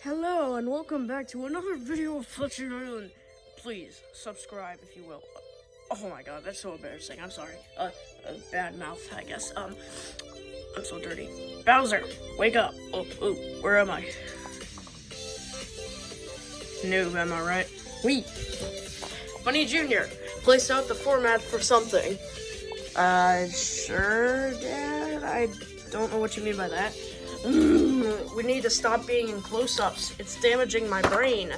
Hello and welcome back to another video of Plushy Island. Please subscribe if you will. Oh my god, that's so embarrassing. I'm sorry. Bad mouth, I guess. I'm so dirty. Bowser, wake up. Oh, where am I? Noob, am I right? Wee. Bunny Jr., place out the format for something. Sure, Dad? I don't know what you mean by that. We need to stop being in close-ups. It's damaging my brain.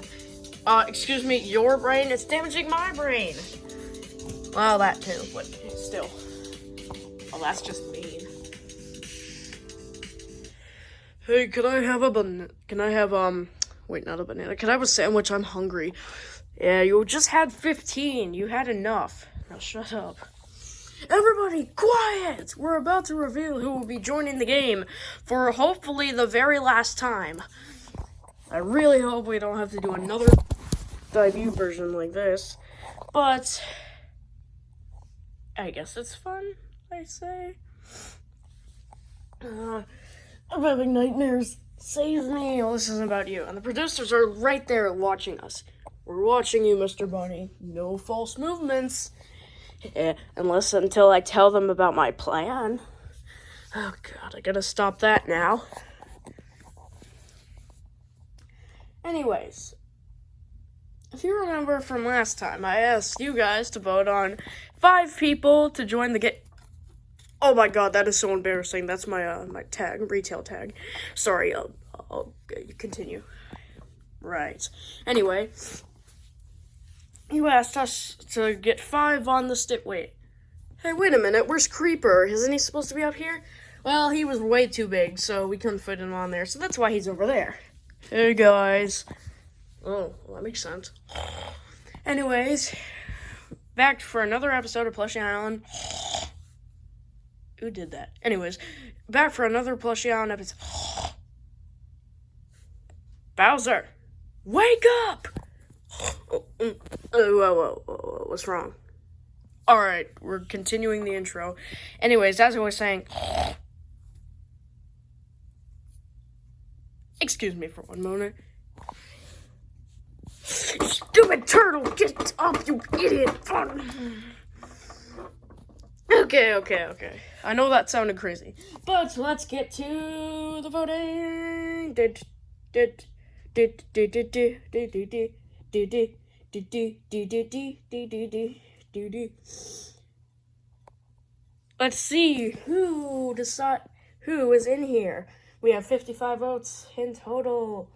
Excuse me, your brain? It's damaging my brain. Well, that too, but still. Well, that's just mean. Hey, could I have a banana? Can I have, wait, not a banana. Can I have a sandwich? I'm hungry. Yeah, you just had 15. You had enough. Now shut up. Everybody, quiet! We're about to reveal who will be joining the game for hopefully the very last time. I really hope we don't have to do another debut version like this, but I guess it's fun, I say. I'm having nightmares. Save me. Well, this isn't about you. And the producers are right there watching us. We're watching you, Mr. Bunny. No false movements. Unless until I tell them about my plan. Oh god, I gotta stop that now. Anyways, if you remember from last time, I asked you guys to vote on 5 people to join the game. Oh my god, that is so embarrassing. That's my my tag, retail tag. Sorry, I'll continue. Right. Anyway, you asked us to get 5 on the stick. Wait. Hey, wait a minute. Where's Creeper? Isn't he supposed to be up here? Well, he was way too big, so we couldn't fit him on there. So that's why he's over there. Hey, guys. Oh, well, that makes sense. Anyways, back for another episode of Plushy Island. Who did that? Anyways, back for another Plushy Island episode. Bowser, wake up! Whoa, what's wrong? Alright, we're continuing the intro. Anyways, as I was saying... Excuse me for one moment. Stupid turtle, get up, you idiot! Okay. I know that sounded crazy. But let's get to the voting. Let's see who is in here. We have 55 votes in total.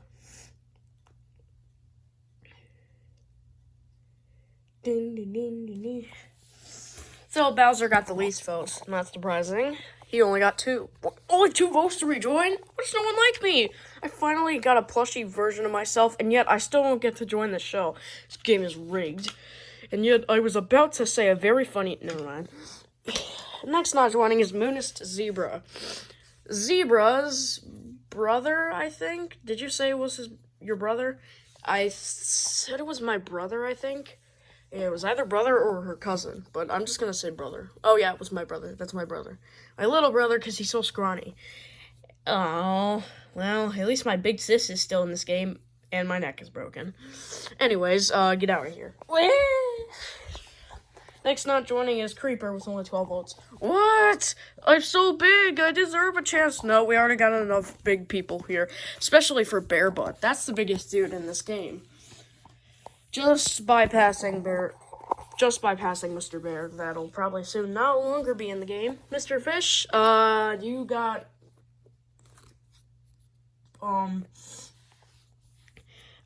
So Bowser got the least votes. Not surprising. He only got 2. Only 2 votes to rejoin? Why does no one like me? I finally got a plushie version of myself, and yet I still don't get to join the show. This game is rigged. And yet I was about to say a very funny... Never mind. Next not joining is Moonist Zebra. Zebra's brother, I think? Did you say it was your brother? I said it was my brother, I think. Yeah, it was either brother or her cousin, but I'm just gonna say brother. Oh yeah, it was my brother. That's my brother. My little brother, because he's so scrawny. Oh, well, at least my big sis is still in this game, and my neck is broken. Anyways, get out of here. Next not joining is Creeper with only 12 votes. What? I'm so big, I deserve a chance. No, we already got enough big people here, especially for Bear Butt. That's the biggest dude in this game. Just bypassing Mr. Bear, that'll probably soon no longer be in the game. Mr. Fish, you got,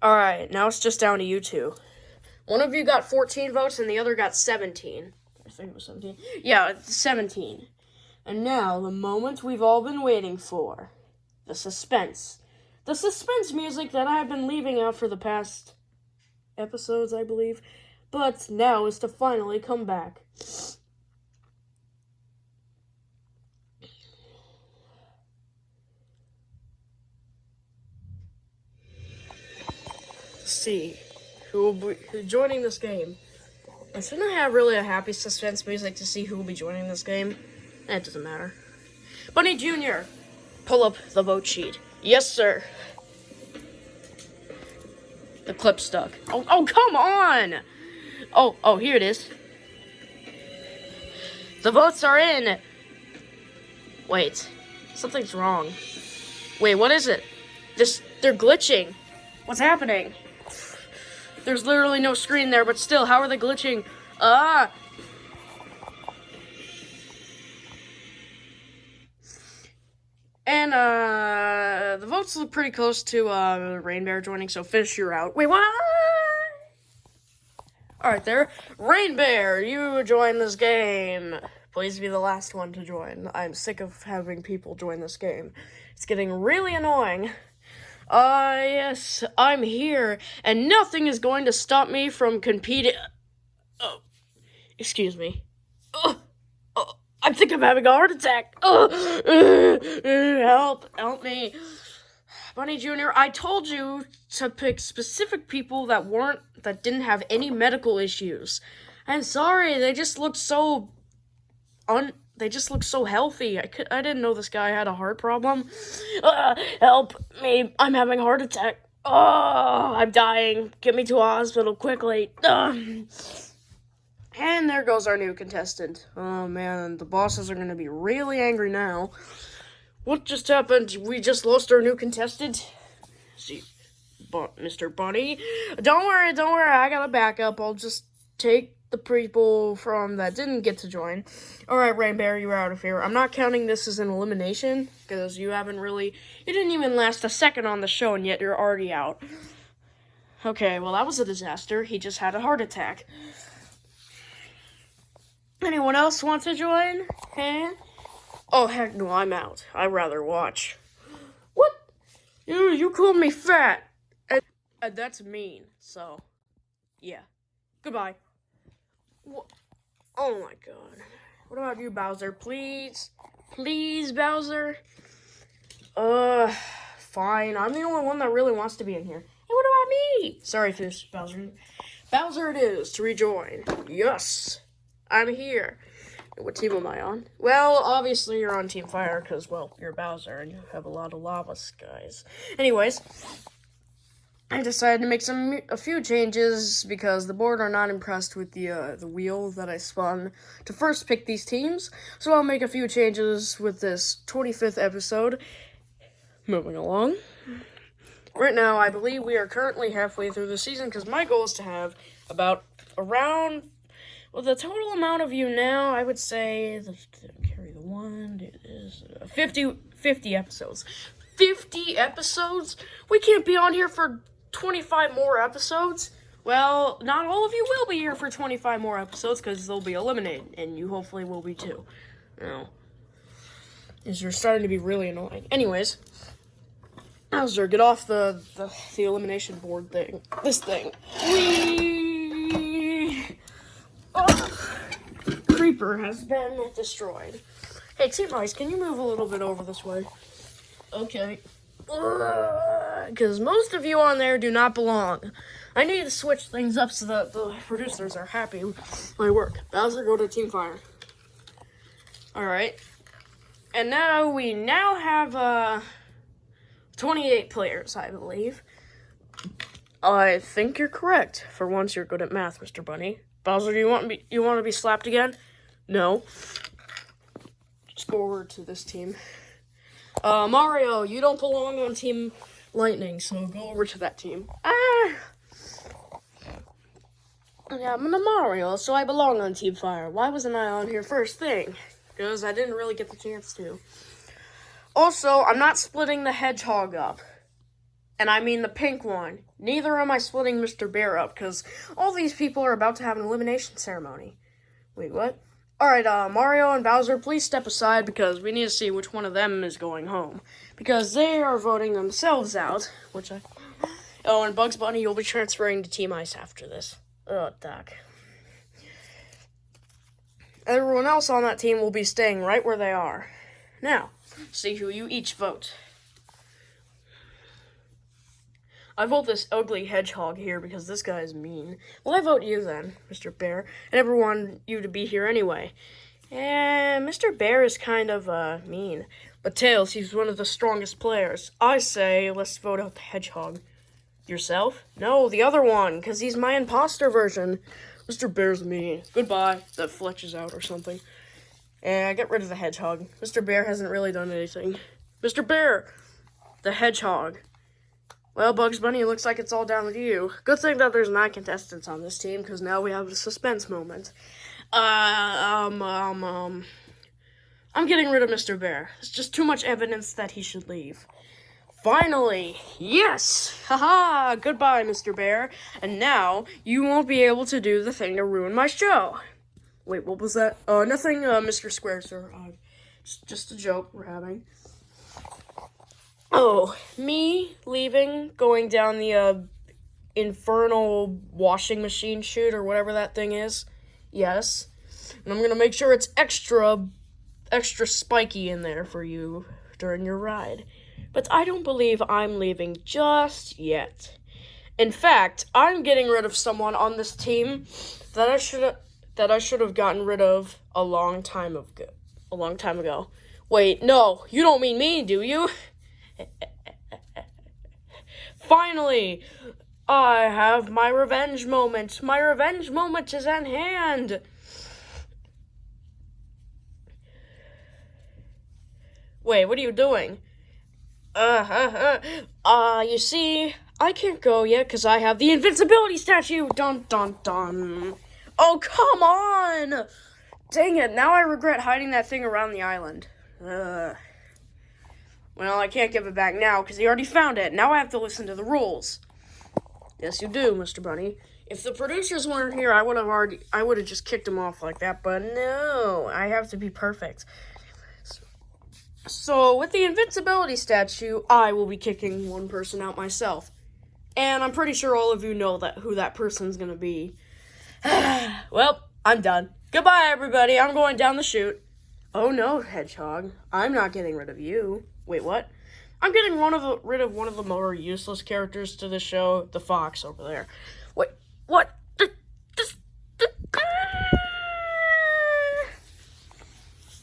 alright, now it's just down to you two. One of you got 14 votes and the other got 17. I think it was 17. Yeah, 17. And now, the moment we've all been waiting for. The suspense. The suspense music that I have been leaving out for the past episodes, I believe. But now is to finally come back. See who will be joining this game. I shouldn't have really a happy suspense music to see who will be joining this game. It doesn't matter. Bunny Jr., pull up the vote sheet. Yes, sir. The clip's stuck. Oh, come on! Oh, here it is. The votes are in. Wait, something's wrong. Wait, what is it? They're glitching. What's happening? There's literally no screen there, but still, how are they glitching? And, the votes look pretty close to, Rain Bear joining, so Fish, you're out. Wait, what? Alright there. Rain Bear, you join this game. Please be the last one to join. I'm sick of having people join this game. It's getting really annoying. Yes, I'm here, and nothing is going to stop me from competing. Oh, excuse me. I think I'm having a heart attack. Help me. Bunny Jr., I told you to pick specific people that didn't have any medical issues. I'm sorry, they just looked so healthy. I didn't know this guy had a heart problem. Help me, I'm having a heart attack. I'm dying. Get me to a hospital quickly. And there goes our new contestant. Oh man, the bosses are gonna be really angry now. What just happened? We just lost our new contestant? See, Mr. Bunny. Don't worry, I got a backup. I'll just take the people that didn't get to join. Alright, Rain Bear, you're out of here. I'm not counting this as an elimination, because you didn't even last a second on the show, and yet you're already out. Okay, well, that was a disaster. He just had a heart attack. Anyone else want to join? Huh? Oh, heck no, I'm out. I'd rather watch. What? You called me fat. And that's mean, so, yeah. Goodbye. Oh my god. What about you, Bowser? Please? Please, Bowser? Fine. I'm the only one that really wants to be in here. Hey, what about me? Sorry, Fish, Bowser. Bowser it is to rejoin. Yes. I'm here. What team am I on? Well, obviously you're on Team Fire because, well, you're Bowser and you have a lot of lava skies. Anyways, I decided to make a few changes because the board are not impressed with the wheel that I spun to first pick these teams. So I'll make a few changes with this 25th episode. Moving along. Right now, I believe we are currently halfway through the season because my goal is to have around. Well, the total amount of you now, I would say, carry the one, do this, 50 episodes. 50 episodes? We can't be on here for 25 more episodes. Well, not all of you will be here for 25 more episodes because they'll be eliminated, and you hopefully will be too. Now, you're starting to be really annoying. Anyways, Bowser, get off the elimination board thing. This thing. Creeper has been destroyed. Hey, Team Ice, can you move a little bit over this way? Okay. Because most of you on there do not belong. I need to switch things up so that the producers are happy with my work. Bowser, go to Team Fire. Alright. And now we have 28 players, I believe. I think you're correct. For once, you're good at math, Mr. Bunny. Bowser, do you want to be slapped again? No. Just go over to this team. Mario, you don't belong on Team Lightning, so go over to that team. Yeah, I'm a Mario, so I belong on Team Fire. Why wasn't I on here first thing? Because I didn't really get the chance to. Also, I'm not splitting the hedgehog up. And I mean the pink one. Neither am I splitting Mr. Bear up, because all these people are about to have an elimination ceremony. Wait, what? Alright, Mario and Bowser, please step aside, because we need to see which one of them is going home. Because they are voting themselves out, Oh, and Bugs Bunny, you'll be transferring to Team Ice after this. Oh, Doc. Everyone else on that team will be staying right where they are. Now, see who you each vote. I vote this ugly hedgehog here because this guy is mean. Well, I vote you then, Mr. Bear. I never wanted you to be here anyway. And Mr. Bear is kind of, mean. But Tails, he's one of the strongest players. I say, let's vote out the hedgehog. Yourself? No, the other one, because he's my imposter version. Mr. Bear's me. Goodbye. That fletches out or something. And I get rid of the hedgehog. Mr. Bear hasn't really done anything. Mr. Bear! The hedgehog. Well, Bugs Bunny, it looks like it's all down to you. Good thing that there's 9 contestants on this team, because now we have a suspense moment. I'm getting rid of Mr. Bear. There's just too much evidence that he should leave. Finally! Yes! Haha! Goodbye, Mr. Bear. And now, you won't be able to do the thing to ruin my show. Wait, what was that? Nothing, Mr. Square, sir. Just a joke we're having. Oh, me leaving, going down the, infernal washing machine chute or whatever that thing is? Yes. And I'm gonna make sure it's extra spiky in there for you during your ride. But I don't believe I'm leaving just yet. In fact, I'm getting rid of someone on this team that I should have gotten rid of a long time ago. Wait, no, you don't mean me, do you? Finally, I have my revenge moment. My revenge moment is at hand. Wait, what are you doing? You see, I can't go yet because I have the invincibility statue. Dun, dun, dun. Oh, come on! Dang it, now I regret hiding that thing around the island. Well, I can't give it back now because he already found it. Now I have to listen to the rules. Yes, you do, Mr. Bunny. If the producers weren't here, I would have just kicked him off like that, but no, I have to be perfect. So, with the invincibility statue, I will be kicking one person out myself. And I'm pretty sure all of you know who that person's gonna be. Well, I'm done. Goodbye, everybody. I'm going down the chute. Oh no, Hedgehog. I'm not getting rid of you. Wait, what? I'm getting rid of one of the more useless characters to the show, the fox over there. Wait, what?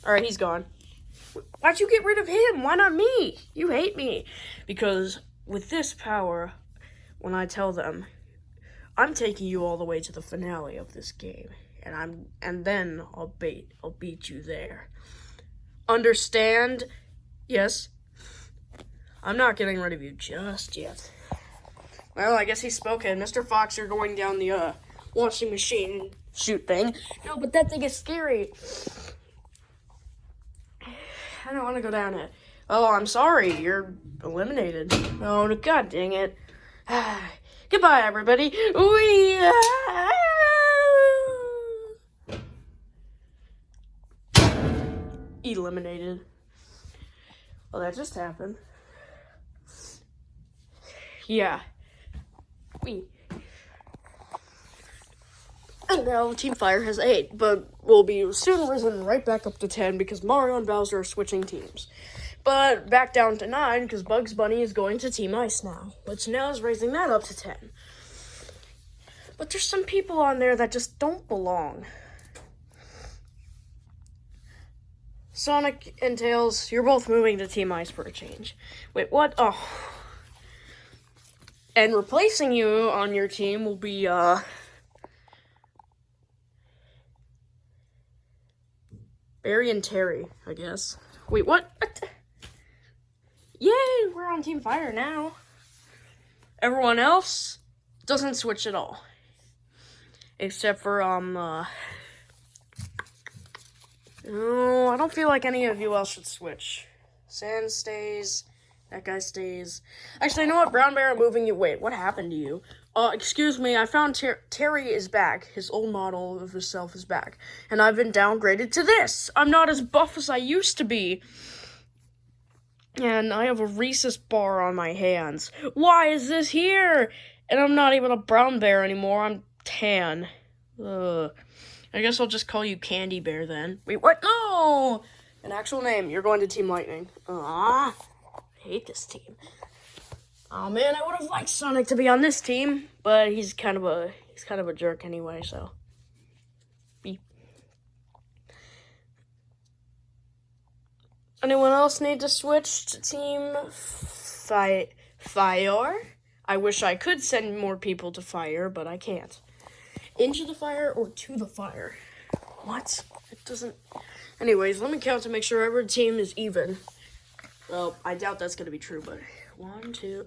Alright, he's gone. Why'd you get rid of him? Why not me? You hate me. Because with this power, when I tell them, I'm taking you all the way to the finale of this game, and then I'll beat you there. Understand? Yes. I'm not getting rid of you just yet. Well, I guess he's spoken. Mr. Fox, you're going down the washing machine chute thing. No, but that thing is scary. I don't want to go down it. Oh, I'm sorry. You're eliminated. Oh, god dang it. Goodbye, everybody. Eliminated. Well, that just happened. Yeah. And now Team Fire has 8, but will be soon risen right back up to 10 because Mario and Bowser are switching teams. But back down to 9 because Bugs Bunny is going to Team Ice now, which now is raising that up to 10. But there's some people on there that just don't belong. Sonic and Tails, you're both moving to Team Ice for a change. Wait, what? Oh. And replacing you on your team will be, Barry and Terry, I guess. Wait, what? Yay, we're on Team Fire now. Everyone else doesn't switch at all. Except for, oh, I don't feel like any of you else should switch. Sand stays. That guy stays. Actually, you know what? Brown Bear, I'm moving you. Wait, what happened to you? Excuse me, I found Terry is back. His old model of himself is back. And I've been downgraded to this. I'm not as buff as I used to be. And I have a Reese's bar on my hands. Why is this here? And I'm not even a brown bear anymore. I'm tan. Ugh. I guess I'll just call you Candy Bear then. Wait, what? No! An actual name. You're going to Team Lightning. I hate this team. Oh man, I would have liked Sonic to be on this team, but he's kind of a jerk anyway, so. Beep. Anyone else need to switch to Team Fire? I wish I could send more people to fire, but I can't. Into the fire or to the fire? What? It doesn't... Anyways, let me count to make sure every team is even. Well, I doubt that's going to be true, but 1, 2,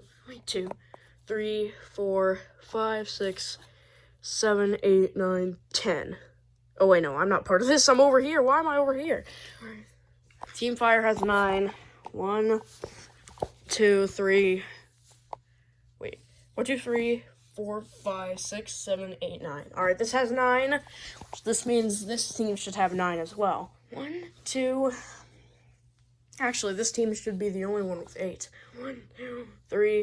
3, 4, 5, 6, 7, 8, 9, 10. Oh, wait, no, I'm not part of this. I'm over here. Why am I over here? Team Fire has 9. 1, 2, 3. Wait. 1, 2, 3, 4, 5, 6, 7, 8, 9. Alright, this has 9. This means this team should have 9 as well. 1, 2. Actually, this team should be the only one with 8. 1, 2, 3,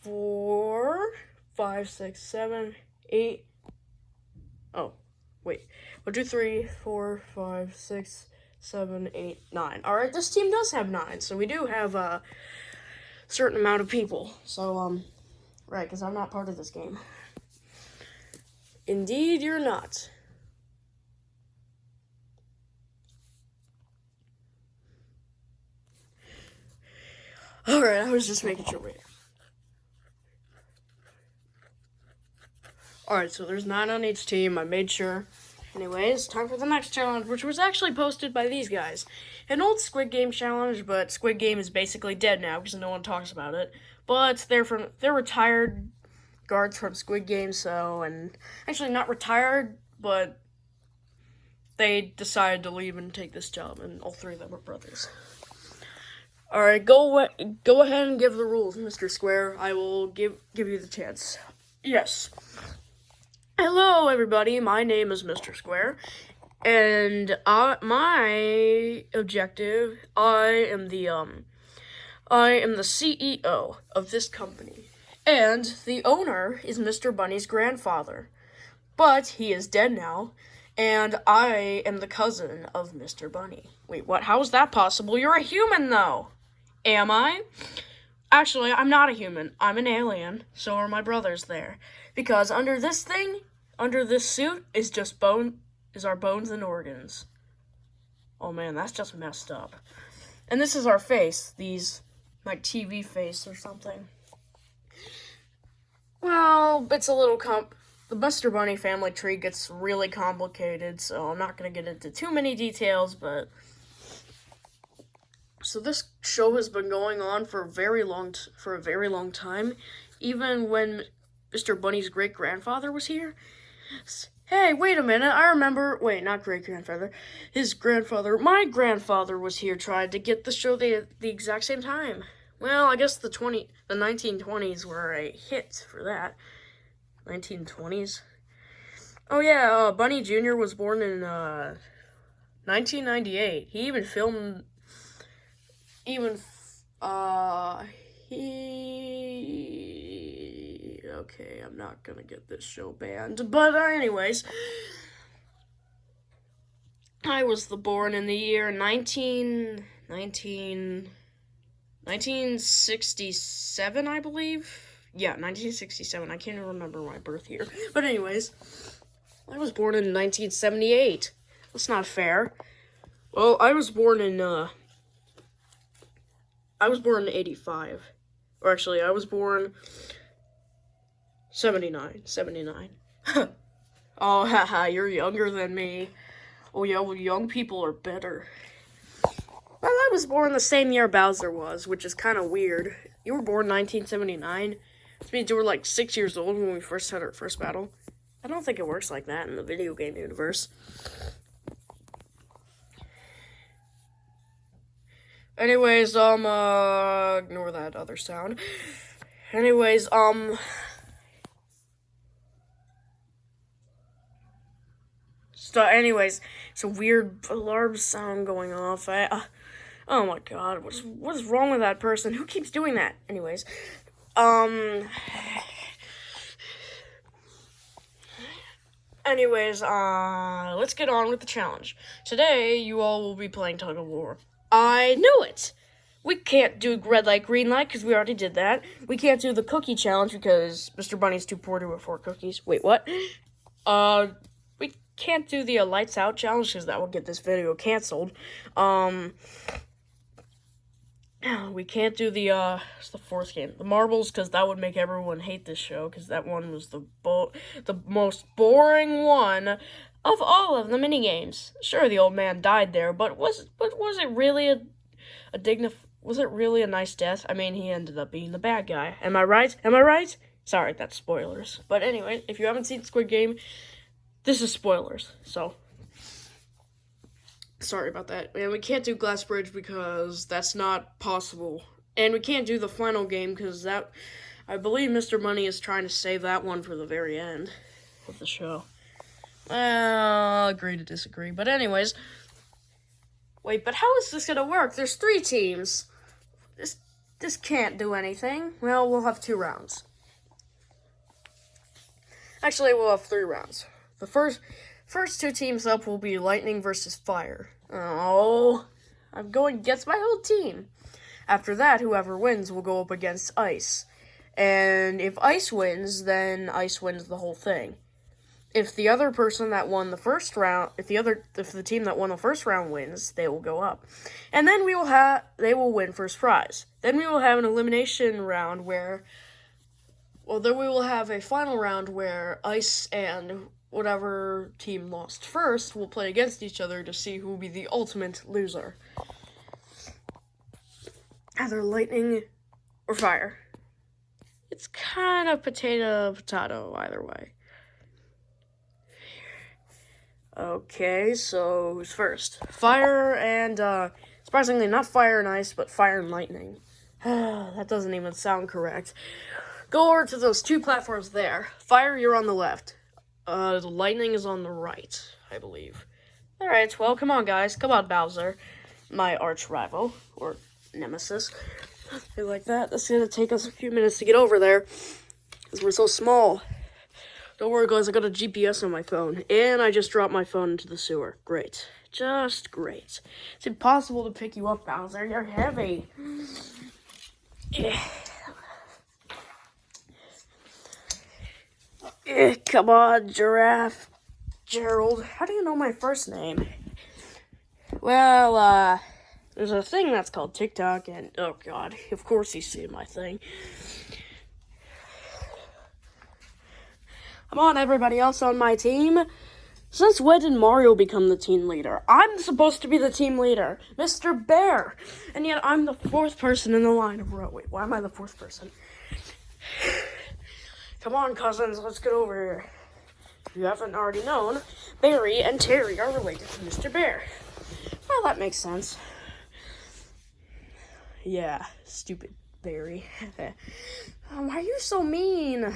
4, 5, 6, 7, 8. Oh, wait. 1, 2, 3, 4, 5, 6, 7, 8, 9. Alright, this team does have 9, so we do have a certain amount of people. So, right, because I'm not part of this game. Indeed, you're not. Alright, I was just making sure. Wait. Alright, so there's 9 on each team. I made sure. Anyways, time for the next challenge, which was actually posted by these guys. An old Squid Game challenge, but Squid Game is basically dead now because no one talks about it. But they're retired guards from Squid Game, so, and actually not retired, but they decided to leave and take this job, and all 3 of them are brothers. Alright, go ahead and give the rules, Mr. Square. I will give you the chance. Yes. Hello, everybody. My name is Mr. Square, and my objective, I am the CEO of this company, and the owner is Mr. Bunny's grandfather, but he is dead now, and I am the cousin of Mr. Bunny. Wait, what? How is that possible? You're a human, though. Am I? Actually, I'm not a human. I'm an alien. So are my brothers there. Because under this suit, is our bones and organs. Oh man, that's just messed up. And this is our face. These, like, TV face or something. Well, it's a little the Mr. Bunny family tree gets really complicated, so I'm not going to get into too many details, but... So this show has been going on for a very long time, even when Mr. Bunny's great-grandfather was here. Hey, wait a minute, I remember, wait, not great-grandfather, his grandfather, my grandfather was here trying to get the show the exact same time. Well, I guess the 1920s were a hit for that. 1920s? Oh yeah, Bunny Jr. was born in, 1998. He even filmed... Okay, I'm not gonna get this show banned, but anyways, I was born in the year 1967, I believe. Yeah, 1967. I can't even remember my birth year. But anyways, I was born in 1978. That's not fair. Well, I was born in 85. Or actually, I was born 79. Oh, haha, you're younger than me. Oh, yeah, well, young people are better. Well, I was born the same year Bowser was, which is kind of weird. You were born 1979. This means you were like 6 years old when we first had our first battle. I don't think it works like that in the video game universe. Anyways, ignore that other sound. Anyways, it's a weird alarm sound going off. Oh my god, what is wrong with that person? Who keeps doing that? Anyways, let's get on with the challenge. Today, you all will be playing Tug of War. I knew it! We can't do red light, green light, because we already did that. We can't do the cookie challenge, because Mr. Bunny's too poor to afford cookies. Wait, what? We can't do the lights out challenge, because that will get this video canceled. We can't do it's the fourth game, the marbles, because that would make everyone hate this show, because that one was the most boring one of all of the mini games. Sure, the old man died there, but was it really was it really a nice death? I mean, he ended up being the bad guy. Am I right? Am I right? Sorry, that's spoilers. But anyway, if you haven't seen Squid Game, this is spoilers, so sorry about that. And we can't do Glass Bridge because that's not possible. And we can't do the final game because I believe Mr. Money is trying to save that one for the very end of the show. Agree to disagree. But anyways, wait, but how is this gonna work? There's 3 teams. This can't do anything. Well, we'll have 2 rounds. Actually, we'll have 3 rounds. The first 2 teams up will be Lightning versus Fire. Oh, I'm going against my whole team. After that, whoever wins will go up against Ice. And if Ice wins, then Ice wins the whole thing. If the other person that won the first round, if the team that won the first round wins, they will go up. And then they will win first prize. Then we will have an elimination round then we will have a final round where Ice and whatever team lost first will play against each other to see who will be the ultimate loser. Either Lightning or Fire. It's kind of potato either way. Okay, so who's first? Fire and, surprisingly not Fire and Ice, but Fire and Lightning. That doesn't even sound correct. Go over to those 2 platforms there. Fire, you're on the left. The Lightning is on the right, I believe. Alright, well, come on, guys. Come on, Bowser. My arch rival, or nemesis. Something like that. That's gonna take us a few minutes to get over there, because we're so small. Don't worry, guys, I got a GPS on my phone, and I just dropped my phone into the sewer. Great. Just great. It's impossible to pick you up, Bowser. You're heavy. Come on, Giraffe. Gerald. How do you know my first name? Well, there's a thing that's called TikTok, and, oh god, of course he's seen my thing. Come on, everybody else on my team. Since when did Mario become the team leader? I'm supposed to be the team leader, Mr. Bear. And yet I'm the 4th person in the line of row. Wait, why am I the 4th person? Come on, cousins, let's get over here. If you haven't already known, Barry and Terry are related to Mr. Bear. Well, that makes sense. Yeah, stupid Barry. Why are you so mean?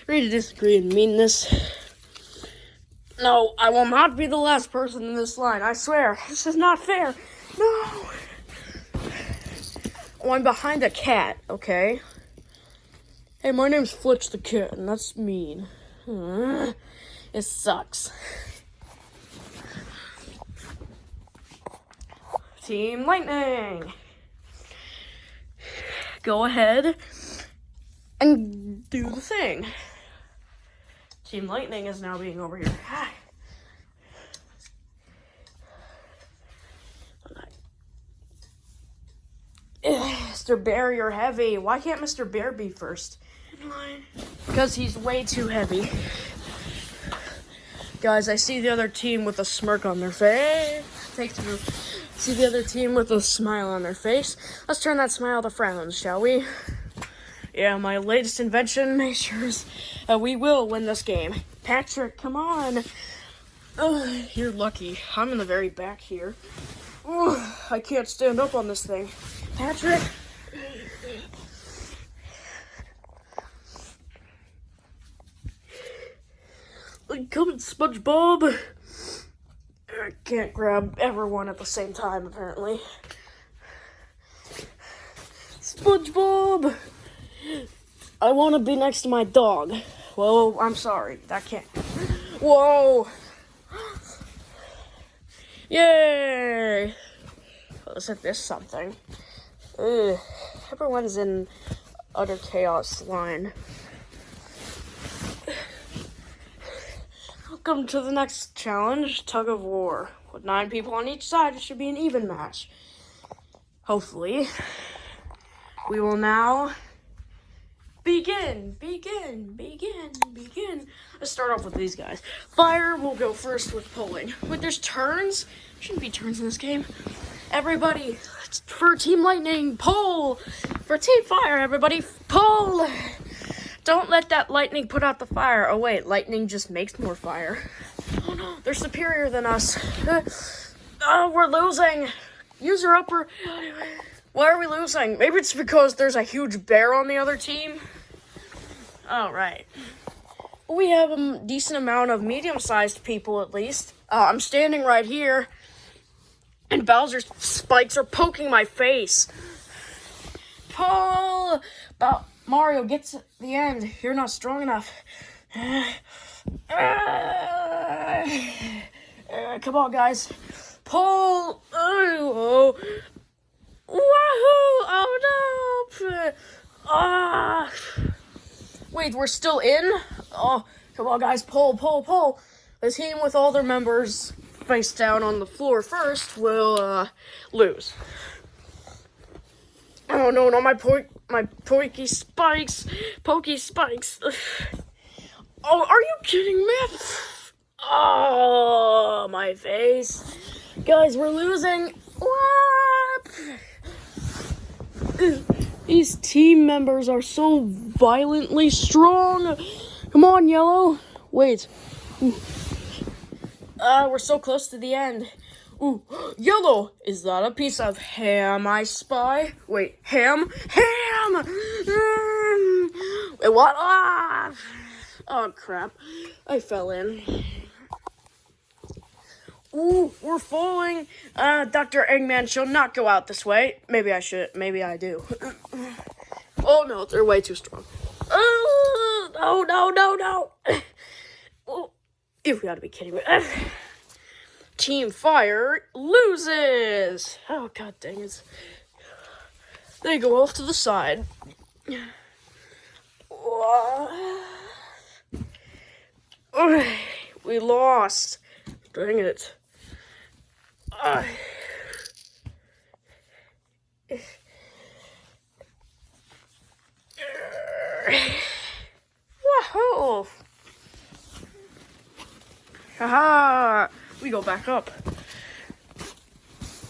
Ready to disagree in meanness. No, I will not be the last person in this line. I swear, this is not fair. No. Oh, I'm behind a cat, okay? Hey, my name's Flitch the Cat, and that's mean. It sucks. Team Lightning. Go ahead and do the thing. Team Lightning is now being over here. Mr. Bear, you're heavy. Why can't Mr. Bear be first? Because he's way too heavy. Guys, I see the other team with a smirk on their face. See the other team with a smile on their face. Let's turn that smile to frowns, shall we? Yeah, my latest invention makes sure we will win this game. Patrick, come on. You're lucky. I'm in the very back here. I can't stand up on this thing. Patrick. Come on, SpongeBob. I can't grab everyone at the same time, apparently. SpongeBob! I want to be next to my dog. Well, I'm sorry. That can't. Whoa! Yay! Isn't this something? Everyone's in utter chaos line. Welcome to the next challenge, Tug of War. With 9 people on each side, it should be an even match. Hopefully. We will now begin. Let's start off with these guys. Fire will go first with pulling. Wait, there's turns? Shouldn't be turns in this game. Everybody, for Team Lightning, pull. For Team Fire, everybody, pull. Don't let that lightning put out the fire. Oh wait, lightning just makes more fire. Oh no, they're superior than us. Oh, we're losing. Use your upper. Why are we losing? Maybe it's because there's a huge bear on the other team. All right. We have a decent amount of medium-sized people at least. I'm standing right here, and Bowser's spikes are poking my face. Pull! Mario gets at the end. You're not strong enough. Come on, guys. Pull! Oh. Wahoo! Oh no! Wait, we're still in? Oh, come on, guys. Pull. The team with all their members face down on the floor first will lose. Oh no, not my pokey spikes. Pokey spikes. Oh, are you kidding me? Oh, my face. Guys, we're losing. What? These team members are so violently strong. Come on, Yellow. Wait. We're so close to the end. Ooh, Yellow, is that a piece of ham I spy? Wait, ham? Wait, what? Oh, crap. I fell in. Ooh, we're falling. Dr. Eggman shall not go out this way. Maybe I should. Maybe I do. Oh, no, they're way too strong. Oh, no. Oh, you've got to be kidding me. Team Fire loses. Oh, god dang it. They go off to the side. We lost. Dang it. Wahoo! Haha! We go back up.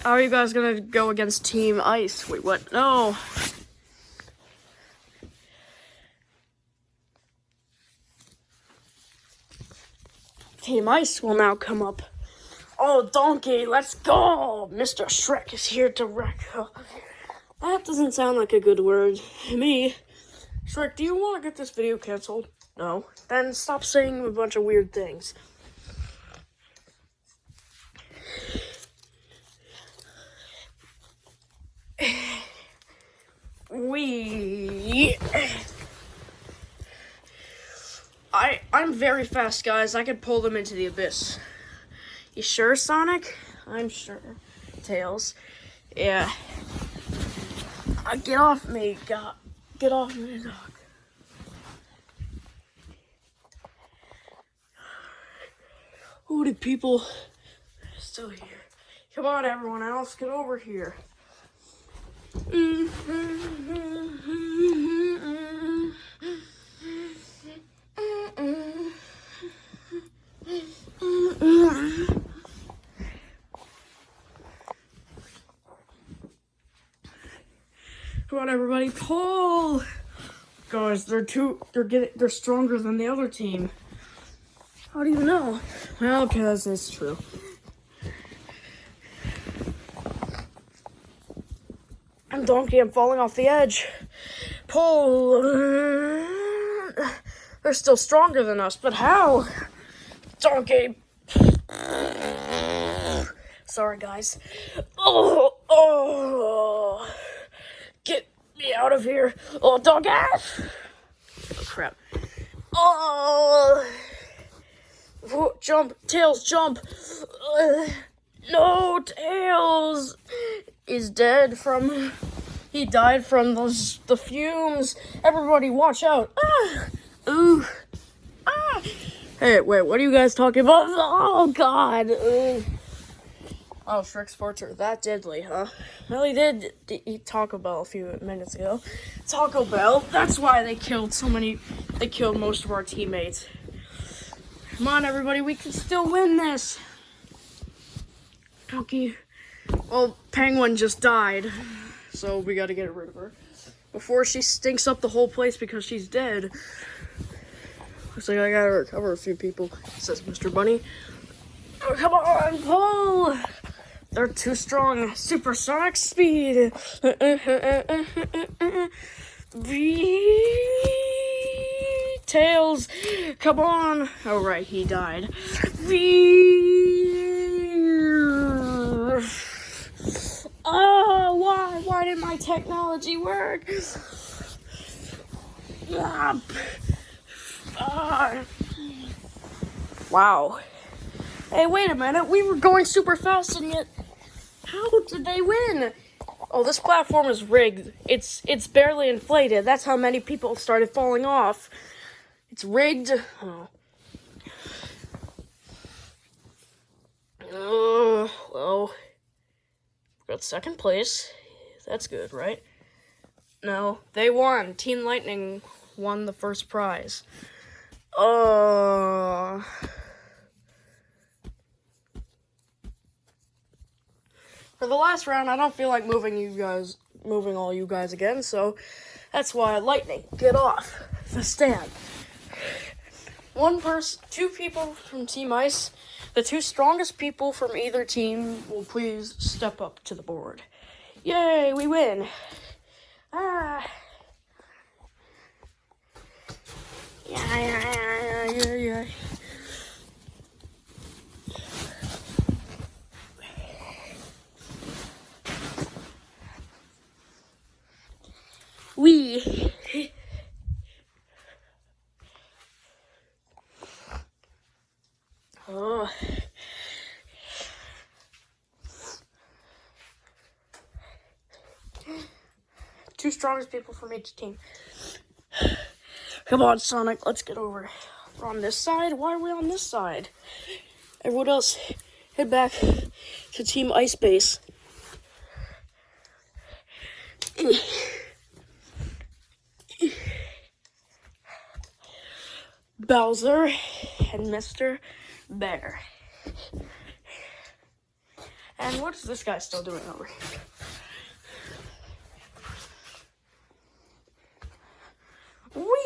How are you guys gonna go against Team Ice? Wait, what? No. Team Ice will now come up. Oh, Donkey, let's go! Mr. Shrek is here to wreck. That doesn't sound like a good word to me. Shrek, do you want to get this video canceled? No? Then stop saying a bunch of weird things. I'm very fast, guys. I could pull them into the abyss. You sure, Sonic? I'm sure. Tails. Yeah. Get off me, God. Get off me, dog. Who the people still here? Come on, everyone else, get over here. Come on, everybody, pull! Guys, they're stronger than the other team. How do you know? Well, because it's true. I'm Donkey, I'm falling off the edge. Pull! They're still stronger than us, but how? Donkey! Sorry, guys. Oh! Get me out of here! Oh, Donkey! Oh, crap. Oh! Jump! Tails, jump! No, Tails is dead from... He died from the fumes. Everybody, watch out! Ah! Ooh! Ah! Hey, wait, what are you guys talking about? Oh, God. Oh, Shrek Sports are that deadly, huh? Well, he did eat Taco Bell a few minutes ago. Taco Bell, that's why they killed most of our teammates. Come on, everybody, we can still win this. Okay. Well, Penguin just died, so we gotta get rid of her before she stinks up the whole place because she's dead. Looks like I gotta recover a few people, says Mr. Bunny. Oh, come on, pull! They're too strong. Supersonic speed. Tails, come on. Oh, right, he died. Oh, why? Why did my technology work? Wow. Hey, wait a minute. We were going super fast, and yet, how did they win? Oh, this platform is rigged. It's barely inflated. That's how many people started falling off. It's rigged. Well, we got second place. That's good, right? No, they won. Team Lightning won the first prize. For the last round, I don't feel like moving all you guys again, so that's why Lightning, get off the stand. Two people from Team Ice, the two strongest people from either team will please step up to the board. Yay, we win. Yeah. Two strongest people from each team. Come on, Sonic, let's get over. We're on this side? Why are we on this side? Everyone else, head back to Team Ice Base. Bowser and Mr. Bear. And what is this guy still doing over here?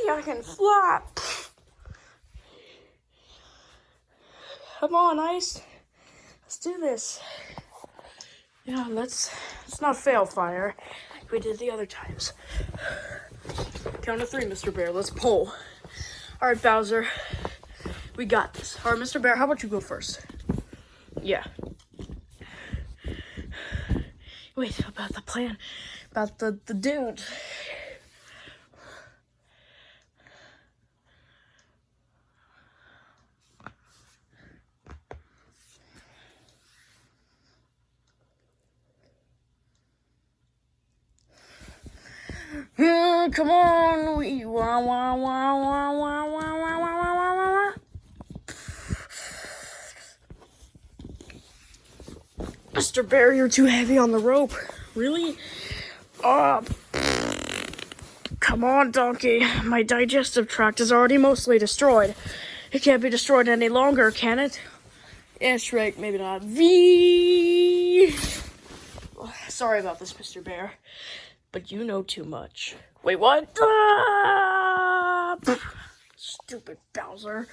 I can fly. Come on, Ice. Let's do this. Yeah, let's not fail fire like we did the other times. Count of 3, Mr. Bear. Let's pull. All right, Bowser. We got this. All right, Mr. Bear, how about you go first? Yeah. Wait, about the plan. About the dude. Come on, Mr. Bear, you're too heavy on the rope. Really? Come on, Donkey. My digestive tract is already mostly destroyed. It can't be destroyed any longer, can it? Yeah, Shrek, maybe not. Sorry about this, Mr. Bear. But you know too much. Wait, what? Stupid Bowser.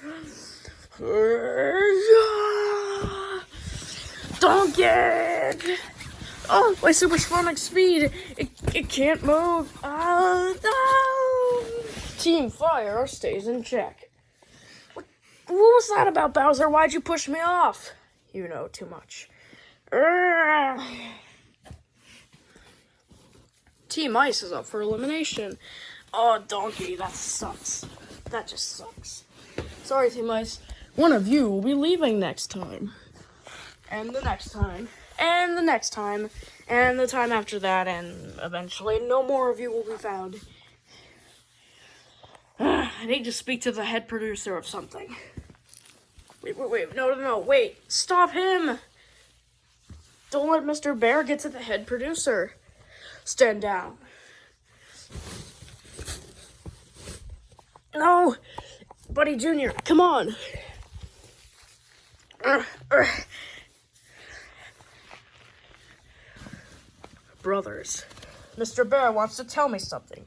Donkey! Oh, my supersonic speed. It can't move. Oh, no! Team Fire stays in check. What was that about, Bowser? Why'd you push me off? You know too much. Team Ice is up for elimination. Oh, Donkey, that sucks. That just sucks. Sorry, Team Ice. One of you will be leaving next time. And the next time. And the next time. And the time after that. And eventually no more of you will be found. I need to speak to the head producer of something. Wait. No. Wait. Stop him. Don't let Mr. Bear get to the head producer. Stand down. No. Buddy Jr., come on. Brothers, Mr. Bear wants to tell me something.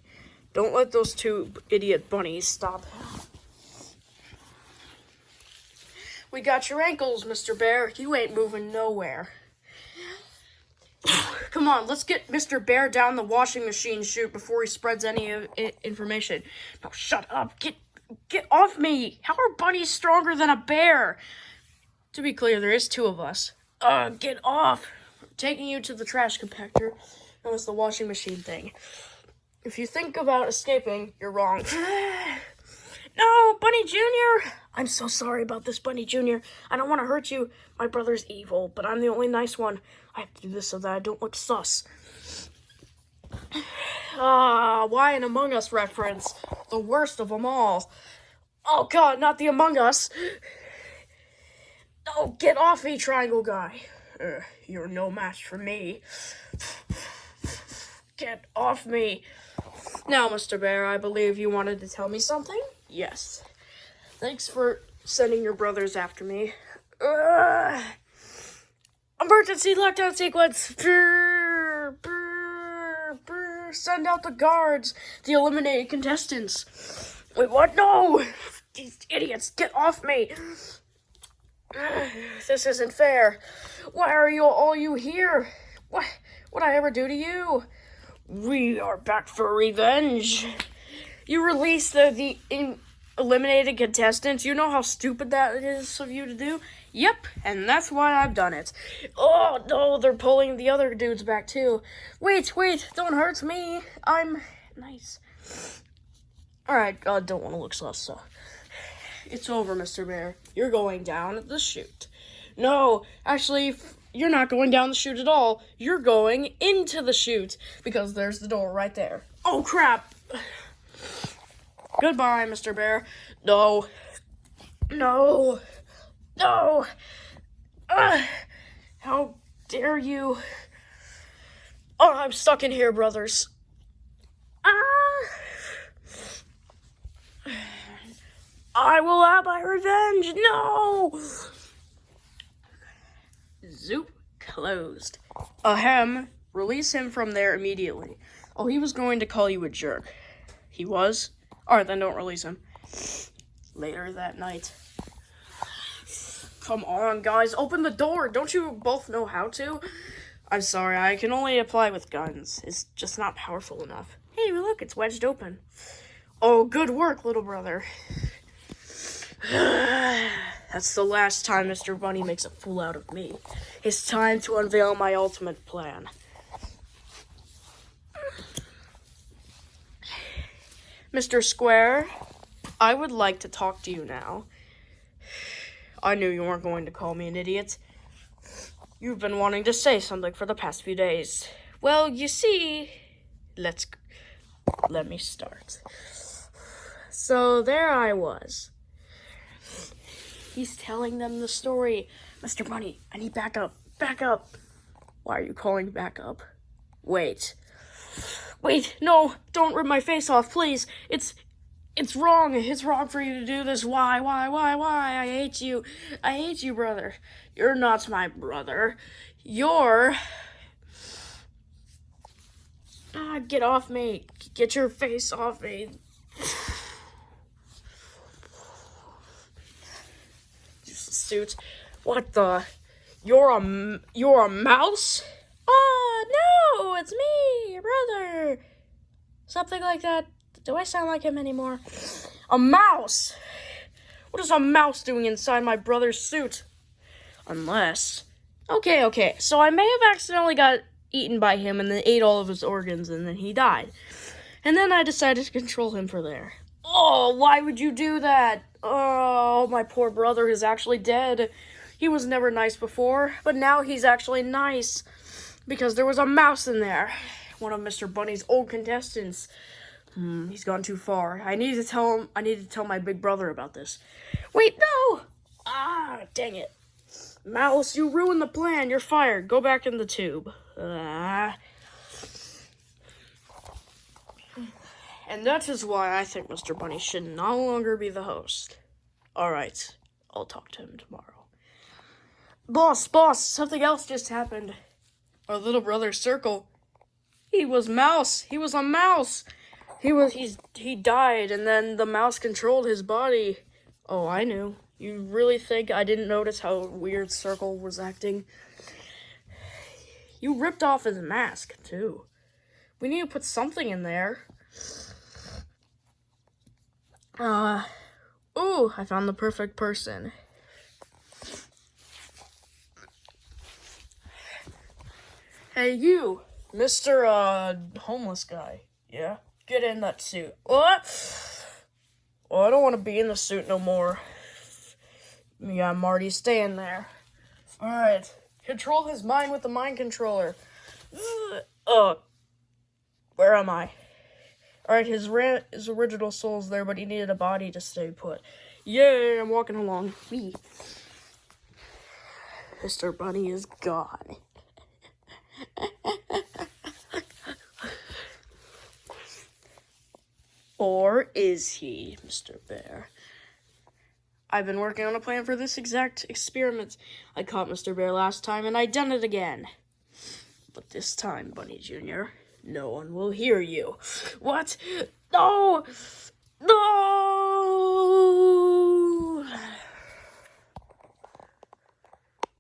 Don't let those two idiot bunnies stop him. We got your ankles, Mr. Bear. You ain't moving nowhere. Come on, let's get Mr. Bear down the washing machine chute before he spreads any information. No, shut up. Get off me. How are bunnies stronger than a bear? To be clear, there is two of us. Get off. I'm taking you to the trash compactor. That was the washing machine thing. If you think about escaping, you're wrong. No, Bunny Jr. I'm so sorry about this, Bunny Jr. I don't want to hurt you. My brother's evil, but I'm the only nice one. I have to do this so that I don't look sus. Why an Among Us reference? The worst of them all. Oh God, not the Among Us. Oh, get off me, Triangle Guy. You're no match for me. Get off me. Now, Mr. Bear, I believe you wanted to tell me something? Yes. Thanks for sending your brothers after me. Emergency lockdown sequence. Send out the guards. The eliminated contestants. Wait, what? No! These idiots, get off me. This isn't fair. Why are you here? What'd I ever do to you? We are back for revenge. You released the eliminated contestants. You know how stupid that is of you to do? Yep, and that's why I've done it. Oh, no, they're pulling the other dudes back, too. Wait, don't hurt me. I'm nice. Alright, I don't want to look sus, so. It's over, Mr. Bear. You're going down the chute. No, actually, you're not going down the chute at all. You're going into the chute, because there's the door right there. Oh, crap. Goodbye, Mr. Bear. No. How dare you? Oh, I'm stuck in here, brothers. I will have my revenge. No. Zoop closed. Ahem. Release him from there immediately. Oh, he was going to call you a jerk. He was? Alright, then don't release him. Later that night. Come on, guys, open the door. Don't you both know how to? I'm sorry, I can only apply with guns. It's just not powerful enough. Hey, look, it's wedged open. Oh, good work, little brother. That's the last time Mr. Bunny makes a fool out of me. It's time to unveil my ultimate plan. Mr. Square, I would like to talk to you now. I knew you weren't going to call me an idiot. You've been wanting to say something for the past few days. Well, you see, let me start. So there I was. He's telling them the story. Mr. Bunny, I need backup. Backup. Why are you calling backup? Wait, no, don't rip my face off, please. It's wrong. It's wrong for you to do this. Why? I hate you. I hate you, brother. You're not my brother. You're... get off me. Get your face off me. Suit. What the? You're a mouse? Oh, no, it's me, your brother. Something like that. Do I sound like him anymore? A mouse? What is a mouse doing inside my brother's suit? Unless... Okay, so I may have accidentally got eaten by him and then ate all of his organs and then he died. And then I decided to control him for there. Oh, why would you do that? Oh, my poor brother is actually dead. He was never nice before, but now he's actually nice. Because there was a mouse in there. One of Mr. Bunny's old contestants. He's gone too far. I need to tell my big brother about this. Wait, no! Ah, dang it. Mouse, you ruined the plan. You're fired. Go back in the tube. And that is why I think Mr. Bunny should no longer be the host. Alright, I'll talk to him tomorrow. Boss, something else just happened. Our little brother Circle, he was a mouse. He died, and then the mouse controlled his body. Oh, I knew. You really think I didn't notice how weird Circle was acting? You ripped off his mask, too. We need to put something in there. Ooh, I found the perfect person. Hey, you, Mr. Homeless guy. Yeah? Get in that suit. What? Oh, I don't want to be in the suit no more. Yeah, I'm already staying there. Alright. Control his mind with the mind controller. Where am I? Alright, his original soul's there, but he needed a body to stay put. Yay, I'm walking along. Whee. Mr. Bunny is gone. Or is he, Mr. Bear? I've been working on a plan for this exact experiment. I caught Mr. Bear last time, and I done it again. But this time, Bunny Jr., no one will hear you. What? No! No!